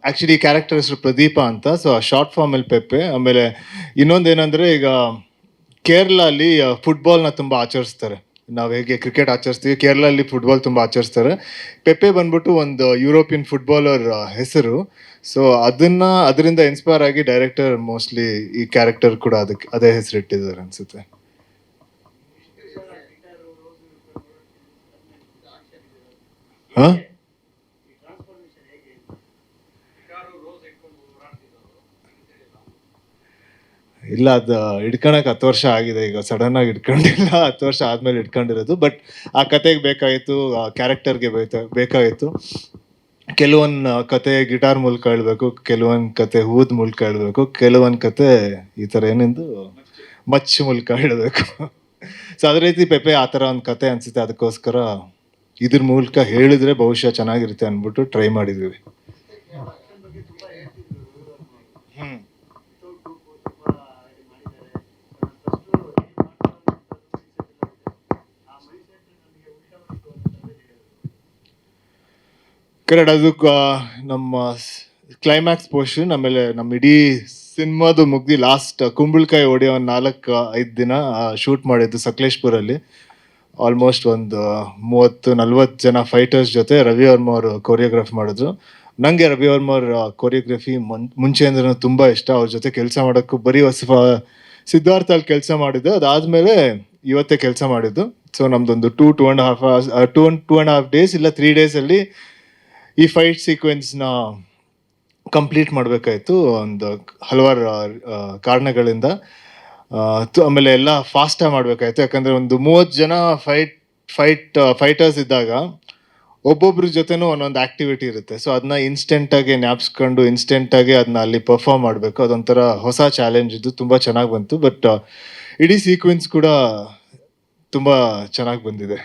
Actually character ಹೆಸರು ಪ್ರದೀಪ ಅಂತ. So short form ಅಲ್ಲಿ ಪೆಪ್ಪೆ. ಆಮೇಲೆ ಇನ್ನೊಂದೇನಂದ್ರೆ ಈಗ ಕೇರಳ ಅಲ್ಲಿ ಫುಟ್ಬಾಲ್ನ ತುಂಬ ಆಚರಿಸ್ತಾರೆ. ನಾವು ಹೇಗೆ ಕ್ರಿಕೆಟ್ ಆಚರಿಸ್ತೀವಿ, ಕೇರಳ ಅಲ್ಲಿ ಫುಟ್ಬಾಲ್ ತುಂಬ ಆಚರಿಸ್ತಾರೆ. ಪೆಪ್ಪೆ ಬಂದ್ಬಿಟ್ಟು ಒಂದು ಯುರೋಪಿಯನ್ ಫುಟ್ಬಾಲರ್ ಹೆಸರು. ಸೊ ಅದರಿಂದ ಇನ್ಸ್ಪೈರ್ ಆಗಿ ಡೈರೆಕ್ಟರ್ ಮೋಸ್ಟ್ಲಿ ಈ ಕ್ಯಾರೆಕ್ಟರ್ ಕೂಡ ಅದಕ್ಕೆ ಅದೇ ಹೆಸರು ಇಟ್ಟಿದ್ದಾರೆ ಅನ್ಸುತ್ತೆ. ಹಾ, ಇಲ್ಲ ಅದು ಹಿಡ್ಕೊಳಕ್ 10 ವರ್ಷ ಆಗಿದೆ. ಈಗ ಸಡನ್ ಆಗಿ ಹಿಡ್ಕೊಂಡಿಲ್ಲ, 10 ವರ್ಷ ಆದ್ಮೇಲೆ ಹಿಡ್ಕೊಂಡಿರೋದು. ಬಟ್ ಆ ಕತೆಗೆ ಬೇಕಾಗಿತ್ತು, ಆ ಕ್ಯಾರೆಕ್ಟರ್ಗೆ ಬೇಕಾಗಿತ್ತು. ಕೆಲವೊಂದು ಕತೆ ಗಿಟಾರ್ ಮೂಲಕ ಹೇಳ್ಬೇಕು, ಕೆಲವೊಂದು ಕತೆ ಹೂದ್ ಮೂಲಕ ಹೇಳ್ಬೇಕು, ಕೆಲವೊಂದು ಕತೆ ಈ ತರ ಏನೆಂದು ಮಚ್ಚ ಮೂಲಕ ಹೇಳಬೇಕು. ಸೊ ಅದೇ ರೀತಿ ಪೆಪ್ಪೆ ಆ ಥರ ಒಂದು ಕತೆ ಅನ್ಸುತ್ತೆ. ಅದಕ್ಕೋಸ್ಕರ ಇದ್ರ ಮೂಲಕ ಹೇಳಿದ್ರೆ ಬಹುಶಃ ಚೆನ್ನಾಗಿರುತ್ತೆ ಅಂದ್ಬಿಟ್ಟು ಟ್ರೈ ಮಾಡಿದ್ವಿ. ಹ್ಮ್. ಕರೆಕ್ಟ್. ಅದು ನಮ್ಮ ಕ್ಲೈಮ್ಯಾಕ್ಸ್ ಪೋರ್ಷನ್. ಆಮೇಲೆ ನಮ್ಮ ಇಡೀ ಸಿನಿಮಾದು ಮುಗ್ದಿ ಲಾಸ್ಟ್ ಕುಂಬಳಕಾಯಿ ಹೊಡೆಯೋ ಒಂದು 4-5 ದಿನ ಶೂಟ್ ಮಾಡಿದ್ದು ಸಕಲೇಶ್ಪುರಲ್ಲಿ. ಆಲ್ಮೋಸ್ಟ್ ಒಂದು 30-40 ಜನ ಫೈಟರ್ಸ್ ಜೊತೆ ರವಿ ವರ್ಮ ಅವರು ಕೊರಿಯೋಗ್ರಾಫ್ ಮಾಡಿದ್ರು. ನನಗೆ ರವಿ ವರ್ಮ ಅವ್ರ ಕೊರಿಯೋಗ್ರಫಿ ಮುಂಚೆಯಿಂದ ತುಂಬ ಇಷ್ಟ. ಅವ್ರ ಜೊತೆ ಕೆಲಸ ಮಾಡೋಕ್ಕೂ ಬರೀ ಸಿದ್ಧಾರ್ಥ ಅಲ್ಲಿ ಕೆಲಸ ಮಾಡಿದ್ದು, ಅದಾದಮೇಲೆ ಇವತ್ತೇ ಕೆಲಸ ಮಾಡಿದ್ದು. ಸೊ ನಮ್ದೊಂದು 2.5 ಡೇಸ್ ಇಲ್ಲ 3 ಡೇಸಲ್ಲಿ ಈ ಫೈಟ್ ಸೀಕ್ವೆನ್ಸ್ನ ಕಂಪ್ಲೀಟ್ ಮಾಡಬೇಕಾಯ್ತು ಒಂದು ಹಲವಾರು ಕಾರಣಗಳಿಂದ. ಆಮೇಲೆ ಎಲ್ಲ ಫಾಸ್ಟಾಗಿ ಮಾಡಬೇಕಾಯ್ತು. ಯಾಕಂದರೆ ಒಂದು 30 ಜನ ಫೈಟರ್ಸ್ ಇದ್ದಾಗ ಒಬ್ಬೊಬ್ರ ಜೊತೆನೂ ಒಂದೊಂದು ಆ್ಯಕ್ಟಿವಿಟಿ ಇರುತ್ತೆ. ಸೊ ಅದನ್ನ ಇನ್ಸ್ಟೆಂಟಾಗಿ ಜ್ಞಾಪಿಸ್ಕೊಂಡು ಇನ್ಸ್ಟೆಂಟಾಗಿ ಅದನ್ನ ಅಲ್ಲಿ ಪರ್ಫಾರ್ಮ್ ಮಾಡಬೇಕು. ಅದೊಂಥರ ಹೊಸ ಚಾಲೆಂಜ್ ಇದ್ದು ತುಂಬ ಚೆನ್ನಾಗಿ ಬಂತು. ಬಟ್ ಇಡೀ ಸೀಕ್ವೆನ್ಸ್ ಕೂಡ ತುಂಬ ಚೆನ್ನಾಗಿ ಬಂದಿದೆ.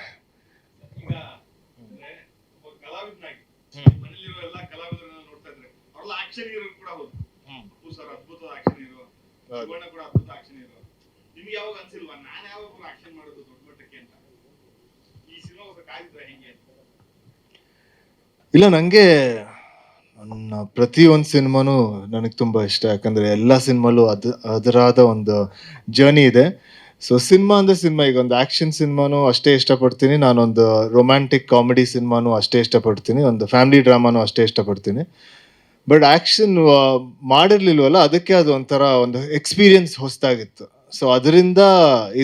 ಇಲ್ಲ, ನನಗೆ ನನ್ನ ಪ್ರತಿಯೊಂದು ಸಿನಿಮಾನು ನನಗೆ ತುಂಬ ಇಷ್ಟ. ಯಾಕಂದರೆ ಎಲ್ಲ ಸಿನಿಮಾಲು ಅದರಾದ ಒಂದು ಜರ್ನಿ ಇದೆ. ಸೊ ಸಿನಿಮಾ ಅಂದರೆ ಸಿನಿಮಾ. ಈಗ ಒಂದು ಆ್ಯಕ್ಷನ್ ಸಿನಿಮಾನು ಅಷ್ಟೇ ಇಷ್ಟಪಡ್ತೀನಿ, ನಾನೊಂದು ರೊಮ್ಯಾಂಟಿಕ್ ಕಾಮಿಡಿ ಸಿನಿಮಾನು ಅಷ್ಟೇ ಇಷ್ಟಪಡ್ತೀನಿ, ಒಂದು ಫ್ಯಾಮಿಲಿ ಡ್ರಾಮಾನು ಅಷ್ಟೇ ಇಷ್ಟಪಡ್ತೀನಿ. ಬಟ್ ಆ್ಯಕ್ಷನ್ ಮಾಡಿರ್ಲಿಲ್ವಲ್ಲ, ಅದಕ್ಕೆ ಅದು ಒಂಥರ ಒಂದು ಎಕ್ಸ್ಪೀರಿಯನ್ಸ್ ಹೊಸದಾಗಿತ್ತು. ಸೊ ಅದರಿಂದ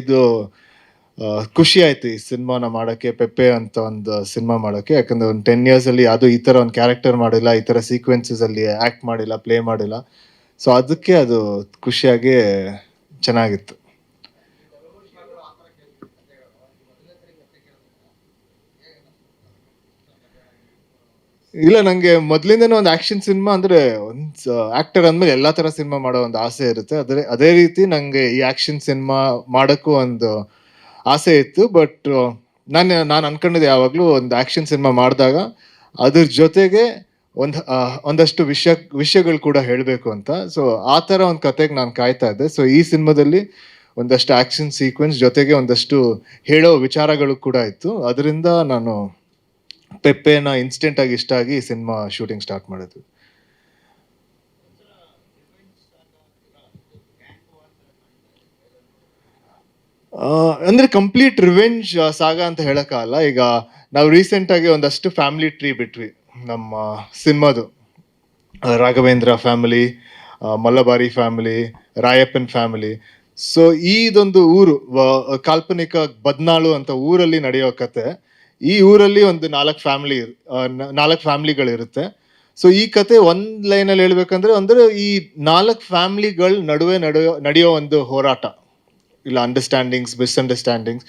ಇದು ಖುಷಿ ಆಯ್ತು ಈ ಸಿನಿಮಾನ ಮಾಡೋಕ್ಕೆ, ಪೆಪ್ಪೆ ಅಂತ ಒಂದು ಸಿನಿಮಾ ಮಾಡೋಕ್ಕೆ. ಯಾಕಂದರೆ ಒಂದು 10 ಇಯರ್ಸಲ್ಲಿ ಅದು ಈ ಥರ ಒಂದು ಕ್ಯಾರೆಕ್ಟರ್ ಮಾಡಿಲ್ಲ, ಈ ಥರ ಸೀಕ್ವೆನ್ಸಸಲ್ಲಿ ಆ್ಯಕ್ಟ್ ಮಾಡಿಲ್ಲ, ಪ್ಲೇ ಮಾಡಿಲ್ಲ. ಸೊ ಅದಕ್ಕೆ ಅದು ಖುಷಿಯಾಗಿ ಚೆನ್ನಾಗಿತ್ತು. ಇಲ್ಲ, ನನಗೆ ಮೊದಲಿಂದನೂ ಒಂದು ಆ್ಯಕ್ಷನ್ ಸಿನಿಮಾ ಅಂದರೆ ಒಂದು ಆ್ಯಕ್ಟರ್ ಅಂದಮೇಲೆ ಎಲ್ಲ ಥರ ಸಿನಿಮಾ ಮಾಡೋ ಒಂದು ಆಸೆ ಇರುತ್ತೆ. ಅದೇ ರೀತಿ ನನಗೆ ಈ ಆ್ಯಕ್ಷನ್ ಸಿನಿಮಾ ಮಾಡೋಕ್ಕೂ ಒಂದು ಆಸೆ ಇತ್ತು. ಬಟ್ ನಾನು ಅನ್ಕೊಂಡಿದ್ದೆ ಯಾವಾಗಲೂ ಒಂದು ಆ್ಯಕ್ಷನ್ ಸಿನಿಮಾ ಮಾಡಿದಾಗ ಅದ್ರ ಜೊತೆಗೆ ಒಂದಷ್ಟು ವಿಷಯಗಳು ಕೂಡ ಹೇಳಬೇಕು ಅಂತ. ಸೊ ಆ ಥರ ಒಂದು ಕತೆಗೆ ನಾನು ಕಾಯ್ತಾ ಇದ್ದೆ. ಸೊ ಈ ಸಿನಿಮಾದಲ್ಲಿ ಒಂದಷ್ಟು ಆ್ಯಕ್ಷನ್ ಸೀಕ್ವೆನ್ಸ್ ಜೊತೆಗೆ ಒಂದಷ್ಟು ಹೇಳೋ ವಿಚಾರಗಳು ಕೂಡ ಇತ್ತು. ಅದರಿಂದ ನಾನು ಪೆಪ್ಪೆನ ಇನ್ಸ್ಟೆಂಟಾಗಿ ಇಷ್ಟ ಆಗಿ ಸಿನಿಮಾ ಶೂಟಿಂಗ್ ಸ್ಟಾರ್ಟ್ ಮಾಡಿದ್ವಿ. ಅಂದರೆ ಕಂಪ್ಲೀಟ್ ರಿವೆಂಜ್ ಸಾಗಾ ಅಂತ ಹೇಳೋಕ್ಕಾಗಲ್ಲ. ಈಗ ನಾವು ರೀಸೆಂಟಾಗಿ ಒಂದಷ್ಟು ಫ್ಯಾಮಿಲಿ ಟ್ರೀ ಬಿಟ್ವಿ ನಮ್ಮ ಸಿನಿಮಾದು. Raghavendra family, Mallabari family, Rayappan family. So ಇದೊಂದು ಊರು, ಕಾಲ್ಪನಿಕ ಬದ್ನಾಳು ಅಂತ ಊರಲ್ಲಿ ನಡೆಯೋ ಕತೆ. ಈ ಊರಲ್ಲಿ ಒಂದು 4 ಫ್ಯಾಮಿಲಿಗಳಿರುತ್ತೆ. ಸೊ ಈ ಕತೆ ಒಂದು ಲೈನಲ್ಲಿ ಹೇಳ್ಬೇಕಂದ್ರೆ ಈ 4 ಫ್ಯಾಮಿಲಿಗಳ ನಡುವೆ ನಡೆಯೋ ಒಂದು ಹೋರಾಟ, ಇಲ್ಲ ಅಂಡರ್ಸ್ಟ್ಯಾಂಡಿಂಗ್ಸ್, ಮಿಸ್ಅಂಡರ್ಸ್ಟ್ಯಾಂಡಿಂಗ್ಸ್,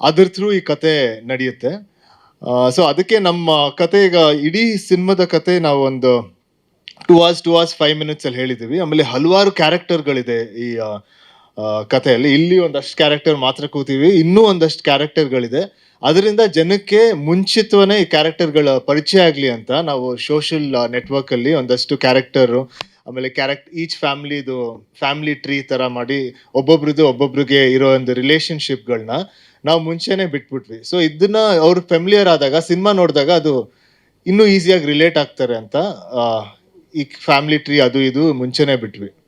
ಅದ್ರ ಥ್ರೂ ಈ ಕತೆ ನಡೆಯುತ್ತೆ. ಸೊ ಅದಕ್ಕೆ ನಮ್ಮ ಕತೆ, ಈಗ ಇಡೀ ಸಿನಿಮಾದ ಕತೆ ನಾವು ಒಂದು 2 hours 5 minutes ಅಲ್ಲಿ ಹೇಳಿದ್ದೀವಿ. ಆಮೇಲೆ ಹಲವಾರು ಕ್ಯಾರೆಕ್ಟರ್ಗಳಿದೆ ಈ ಕಥೆಯಲ್ಲಿ. ಇಲ್ಲಿ ಒಂದಷ್ಟು ಕ್ಯಾರೆಕ್ಟರ್ ಮಾತ್ರ ಕೂತೀವಿ, ಇನ್ನೂ ಒಂದಷ್ಟು ಕ್ಯಾರೆಕ್ಟರ್ಗಳಿದೆ. ಅದರಿಂದ ಜನಕ್ಕೆ ಮುಂಚಿತವೇ ಈ ಕ್ಯಾರೆಕ್ಟರ್ಗಳ ಪರಿಚಯ ಆಗಲಿ ಅಂತ ನಾವು ಸೋಷಿಯಲ್ ನೆಟ್ವರ್ಕಲ್ಲಿ ಒಂದಷ್ಟು ಕ್ಯಾರೆಕ್ಟರು, ಆಮೇಲೆ ಈಚ್ ಫ್ಯಾಮಿಲಿ ಟ್ರೀ ಥರ ಮಾಡಿ ಒಬ್ಬೊಬ್ರಿಗೆ ಇರೋ ಒಂದು ರಿಲೇಷನ್ಶಿಪ್ಗಳನ್ನ ನಾವು ಮುಂಚೆನೆ ಬಿಟ್ಬಿಟ್ವಿ. ಸೊ ಇದನ್ನ ಅವ್ರು ಫೆಮಿಲಿಯರ್ ಆದಾಗ, ಸಿನಿಮಾ ನೋಡಿದಾಗ ಅದು ಇನ್ನೂ ಈಸಿಯಾಗಿ ರಿಲೇಟ್ ಆಗ್ತಾರೆ ಅಂತ ಈ ಫ್ಯಾಮಿಲಿ ಟ್ರೀ ಅದು ಇದು ಮುಂಚೆನೆ ಬಿಟ್ವಿ.